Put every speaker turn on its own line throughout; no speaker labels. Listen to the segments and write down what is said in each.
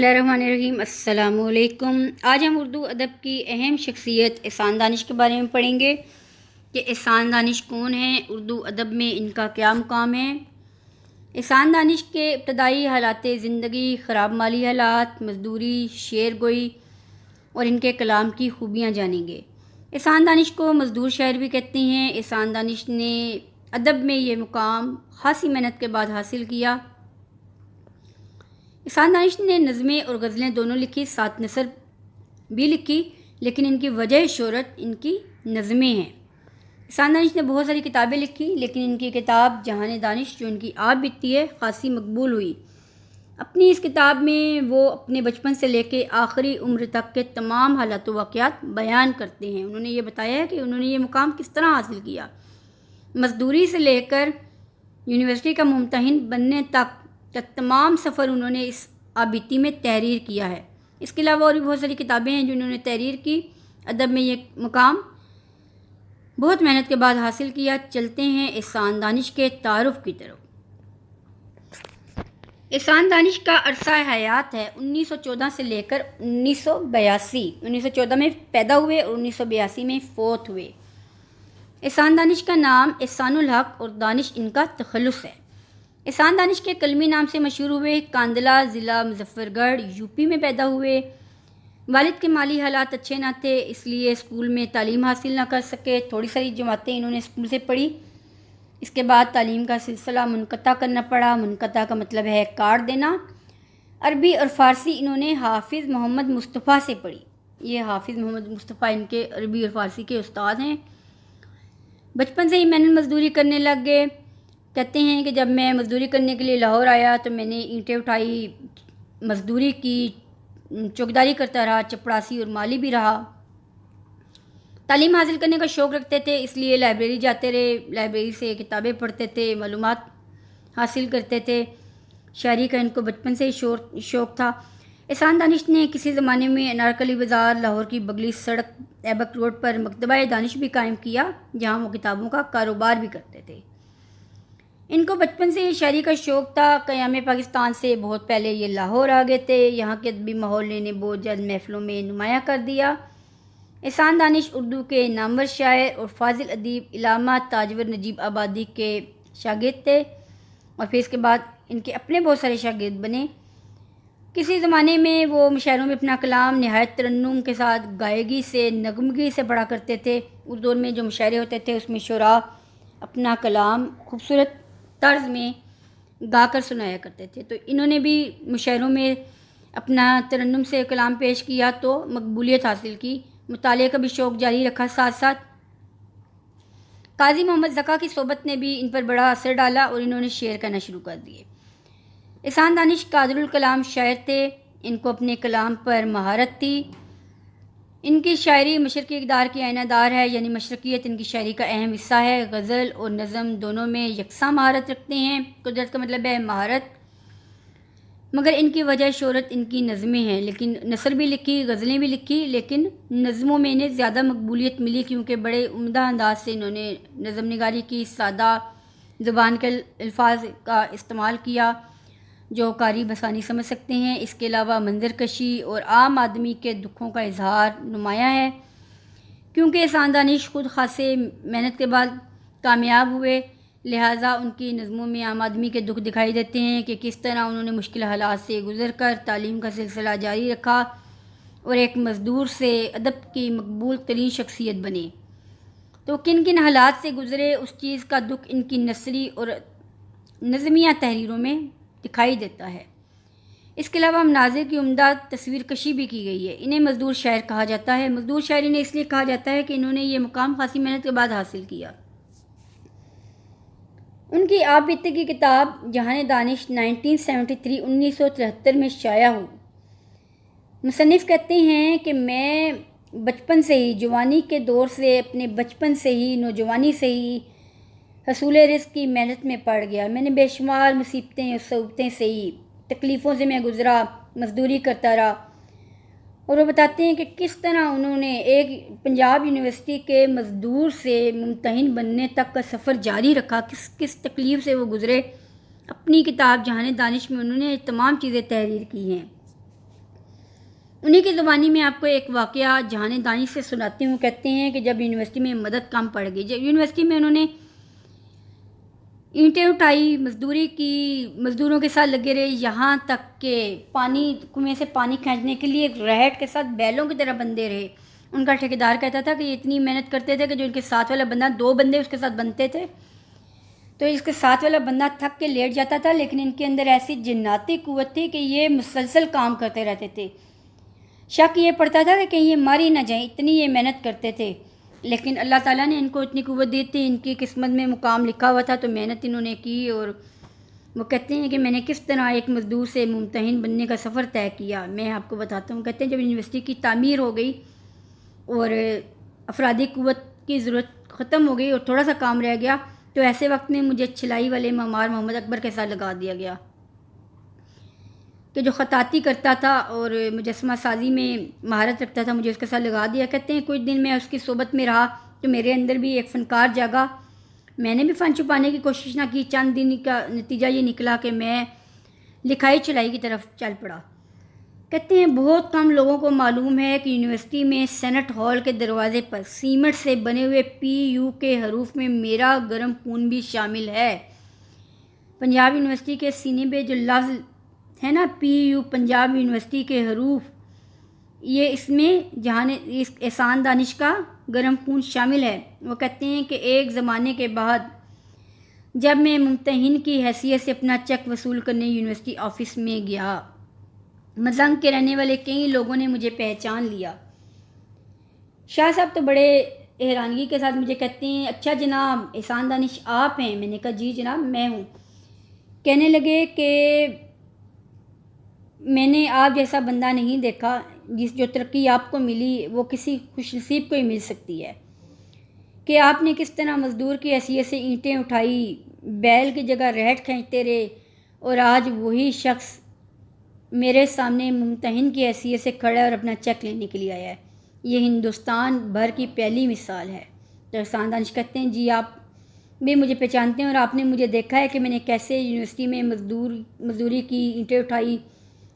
Bismillahirrahmanirrahim। अस्सलाम वालेकुम। आज हम उर्दू अदब की अहम शख्सियत एहसान दानिश के बारे में पढ़ेंगे कि एहसान दानिश कौन हैं, उर्दू अदब में इनका क्या मुकाम है। एहसान दानिश के इब्तदाई हालात ज़िंदगी, ख़राब माली हालात, मजदूरी, शेर गोई और इनके कलाम की खूबियाँ जानेंगे। एहसान दानिश को मजदूर शायर भी कहते हैं। एहसान दानिश ने अदब में ये मुकाम खासी मेहनत के बाद हासिल किया। एहसान दानिश ने नज़में और गज़लें दोनों लिखी, 7 नसर भी लिखी, लेकिन इनकी वजह शोहरत इनकी नज़में हैं। एहसान दानिश ने बहुत सारी किताबें लिखी, लेकिन इनकी किताब जहान दानिश जो इनकी आप बीती है खासी मकबूल हुई। अपनी इस किताब में वो अपने बचपन से लेकर आखिरी उम्र तक के तमाम हालात व वाक़यात बयान करते हैं। उन्होंने ये बताया है कि उन्होंने ये मुकाम किस तरह हासिल किया। मजदूरी से लेकर यूनिवर्सिटी का मुमतहिन बनने तक का तमाम सफ़र उन्होंने इस आबिती में तहरीर किया है। इसके अलावा और भी बहुत सारी किताबें हैं जो उन्होंने तहरीर की। अदब में ये मुकाम बहुत मेहनत के बाद हासिल किया। चलते हैं एहसान दानिश के तारुफ की तरफ। एहसान दानिश का अरसा हयात है 1914 से लेकर 1982। 1914 में पैदा हुए और 1982 में फ़ौत हुए। एहसान दानिश का नाम एहसानुल हक और दानिश इनका तखल्लुस है। एहसान दानिश के कलमी नाम से मशहूर हुए। कांदला ज़िला मुज़फ़्फ़रगढ़ यूपी में पैदा हुए। वालिद के माली हालात अच्छे ना थे, इसलिए स्कूल में तालीम हासिल ना कर सके। थोड़ी सारी जमातें इन्होंने स्कूल से पढ़ी। इसके बाद तालीम का सिलसिला मुनक़ता करना पड़ा। मुनक़ता का मतलब है काट देना। अरबी और फ़ारसी इन्होंने हाफिज़ मोहम्मद मुस्तफ़ा से पढ़ी। ये हाफिज़ मोहम्मद मुस्तफ़ा इनके अरबी और फ़ारसी के उस्ताद हैं। बचपन से ही मेहनत मजदूरी करने लग गए। कहते हैं कि जब मैं मज़दूरी करने के लिए लाहौर आया तो मैंने ईंटें उठाई, मज़दूरी की, चौकीदारी करता रहा, चपड़ासी और माली भी रहा। तालीम हासिल करने का शौक़ रखते थे, इसलिए लाइब्रेरी जाते रहे। लाइब्रेरी से किताबें पढ़ते थे, मालूमात हासिल करते थे। शायरी का इनको बचपन से ही शौक़ था। एहसान दानिश ने किसी ज़माने में अनारकली बाज़ार लाहौर की बगली सड़क ऐबक रोड पर मकतबा दानिश भी कायम किया, जहाँ वो किताबों का कारोबार भी करते थे। इनको बचपन से शायरी का शौक़ था। क़याम पाकिस्तान से बहुत पहले ये लाहौर आ गए थे। यहाँ के अदबी माहौल ने इन्हें बहुत जल्द महफ़िलों में नुमायाँ कर दिया। एहसान दानिश उर्दू के नामवर शायर और फाजिल अदीब इल्लामा ताजवर नजीब आबादी के शागिर्द थे, और फिर इसके बाद इनके अपने बहुत सारे शागिर्द बने। किसी ज़माने में वो मुशायरों में अपना कलाम नहायत तरन्नुम के साथ गायगी से, नगमगी से पढ़ा करते थे। उस दौर में जो मुशायरे होते थे उसमें शुरा अपना कलाम खूबसूरत तर्ज में गाकर सुनाया करते थे। तो इन्होंने भी मुशायरों में अपना तरन्नुम से कलाम पेश किया तो मकबूलियत हासिल की। मुताले का भी शौक़ जारी रखा। साथ साथ काजी मोहम्मद ज़का की सोबत ने भी इन पर बड़ा असर डाला और इन्होंने शेर कहना शुरू कर दिए। एहसान दानिश कादिरुल कलाम शायर थे। इनको अपने कलाम पर महारत थी। इनकी शायरी मशरक़ी इक़दार की आयनादार है, यानी मशरक़ियत इनकी शायरी का अहम हिस्सा है। गज़ल और नज़म दोनों में यकसा महारत रखते हैं। कुदरत का मतलब है महारत। मगर इनकी वजह शोहरत इनकी नज़में हैं, लेकिन नसर भी लिखी, गज़लें भी लिखी, लेकिन नज़मों में इन्हें ज़्यादा मकबूलियत मिली क्योंकि बड़े उम्दा अंदाज से इन्होंने नज़म निगारी की, सादा ज़ुबान के अल्फाज का इस्तेमाल किया जो कारी बसानी समझ सकते हैं। इसके अलावा मंजर कशी और आम आदमी के दुखों का इजहार नुमायाँ है। क्योंकि एहसान दानिश खुद खासे मेहनत के बाद कामयाब हुए, लिहाजा उनकी नज़मों में आम आदमी के दुख दिखाई देते हैं कि किस तरह उन्होंने मुश्किल हालात से गुज़र कर तालीम का सिलसिला जारी रखा और एक मज़दूर से अदब की मकबूल तरीन शख्सियत बने। तो किन किन हालात से गुज़रे उस चीज़ का दुख इनकी नसरी और नज़मिया तहरीरों में दिखाई देता है। इसके अलावा मनाज़िर की उम्दा तस्वीर कशी भी की गई है। इन्हें मज़दूर शायर कहा जाता है। मज़दूर शायरी ने इसलिए कहा जाता है कि इन्होंने ये मुकाम खासी मेहनत के बाद हासिल किया। उनकी आप बीते की किताब जहान दानिश 1973 में शाया हुई। मुसन्निफ़ कहते हैं कि मैं बचपन से ही, जवानी के दौर से, अपने बचपन से ही, नौजवानी से ही हसूल रिज़्क़ की मेहनत में पड़ गया। मैंने बेशुमार मुसीबतें और सऊबतें से ही, तकलीफ़ों से मैं गुज़रा, मज़दूरी करता रहा। और वो बताते हैं कि किस तरह उन्होंने एक पंजाब यूनिवर्सिटी के मज़दूर से मुमतहिन बनने तक का सफ़र जारी रखा, किस किस तकलीफ़ से वो गुज़रे। अपनी किताब जहान दानिश में उन्होंने तमाम चीज़ें तहरीर की हैं। انہی کی زبانی میں آپ کو ایک واقعہ جہان دانش سے سناتی ہوں. کہتے ہیں کہ جب یونیورسٹی میں مدد کم پڑ گئی، جب یونیورسٹی میں انہوں نے اینٹیں اٹھائی، مزدوری کی، مزدوروں کے ساتھ لگے رہے، یہاں تک کہ پانی کنویں سے پانی کھینچنے کے لیے ریہٹ کے ساتھ بیلوں کی طرح بندھے رہے. ان کا ٹھیکیدار کہتا تھا کہ یہ اتنی محنت کرتے تھے کہ جو ان کے ساتھ والا بندہ، 2 بندے اس کے ساتھ بنتے تھے، تو اس کے ساتھ والا بندہ تھک کے لیٹ جاتا تھا، لیکن ان کے اندر ایسی جناتی قوت تھی کہ یہ مسلسل کام کرتے رہتے تھے. شک یہ پڑتا تھا کہ کہیں یہ ماری نہ جائیں، اتنی یہ محنت کرتے تھے. لیکن اللہ تعالیٰ نے ان کو اتنی قوت دی تھی، ان کی قسمت میں مقام لکھا ہوا تھا، تو محنت انہوں نے کی. اور وہ کہتے ہیں کہ میں نے کس طرح ایک مزدور سے ممتحن بننے کا سفر طے کیا، میں آپ کو بتاتا ہوں. کہتے ہیں جب یونیورسٹی کی تعمیر ہو گئی اور افرادی قوت کی ضرورت ختم ہو گئی اور تھوڑا سا کام رہ گیا، تو ایسے وقت میں مجھے چھلائی والے معمار محمد اکبر کے ساتھ لگا دیا گیا کہ جو خطاطی کرتا تھا اور مجسمہ سازی میں مہارت رکھتا تھا، مجھے اس کے ساتھ لگا دیا. کہتے ہیں کچھ دن میں اس کی صحبت میں رہا تو میرے اندر بھی ایک فنکار جاگا. میں نے بھی فن چھپانے کی کوشش نہ کی. چند دن کا نتیجہ یہ نکلا کہ میں لکھائی چلائی کی طرف چل پڑا. کہتے ہیں بہت کم لوگوں کو معلوم ہے کہ یونیورسٹی میں سینٹ ہال کے دروازے پر سیمنٹ سے بنے ہوئے PU کے حروف میں میرا گرم خون بھی شامل ہے. پنجاب یونیورسٹی کے سینے پہ جو لفظ ہے نا PU، پنجاب یونیورسٹی کے حروف، یہ اس میں اس احسان دانش کا گرم خون شامل ہے. وہ کہتے ہیں کہ ایک زمانے کے بعد جب میں ممتحن کی حیثیت سے اپنا چیک وصول کرنے یونیورسٹی آفس میں گیا، مزنگ کے رہنے والے کئی لوگوں نے مجھے پہچان لیا. شاہ صاحب تو بڑے حیرانگی کے ساتھ مجھے کہتے ہیں اچھا جناب احسان دانش آپ ہیں؟ میں نے کہا جی جناب میں ہوں. کہنے لگے کہ میں نے آپ جیسا بندہ نہیں دیکھا، جو ترقی آپ کو ملی وہ کسی خوش نصیب کو ہی مل سکتی ہے. کہ آپ نے کس طرح مزدور کی حیثیت سے اینٹیں اٹھائی، بیل کی جگہ ریہٹ کھینچتے رہے، اور آج وہی شخص میرے سامنے ممتحن کی حیثیت سے کھڑا ہے اور اپنا چیک لینے کے لیے آیا ہے. یہ ہندوستان بھر کی پہلی مثال ہے. تو احسان دانش کہتے ہیں جی آپ بھی مجھے پہچانتے ہیں اور آپ نے مجھے دیکھا ہے کہ میں نے کیسے یونیورسٹی میں مزدوری کی، اینٹیں اٹھائی،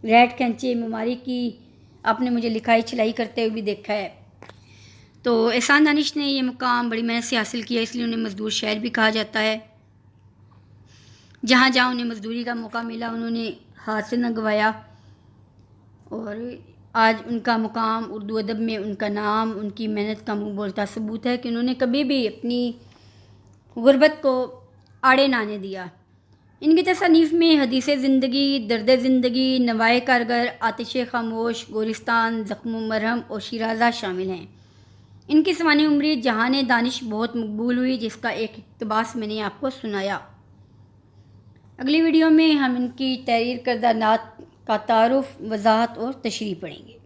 ریٹ کھینچے، معماری کی. آپ نے مجھے لکھائی چلائی کرتے ہوئے بھی دیکھا ہے. تو احسان دانش نے یہ مقام بڑی محنت سے حاصل کیا، اس لیے انہیں مزدور شاعر بھی کہا جاتا ہے. جہاں جہاں انہیں مزدوری کا موقع ملا انہوں نے ہاتھ سے نہ گوایا، اور آج ان کا مقام اردو ادب میں، ان کا نام، ان کی محنت کا منہ بولتا ثبوت ہے کہ انہوں نے کبھی بھی اپنی غربت کو آڑے نہ آنے دیا. ان کی تصانیف میں حدیث زندگی، درد زندگی، نوائے کارگر، آتش خاموش، گورستان، زخم و مرہم اور شیرازہ شامل ہیں. ان کی سوانح عمری جہان دانش بہت مقبول ہوئی، جس کا ایک اقتباس میں نے آپ کو سنایا. اگلی ویڈیو میں ہم ان کی تحریر کردہ نعت کا تعارف، وضاحت اور تشریح پڑھیں گے.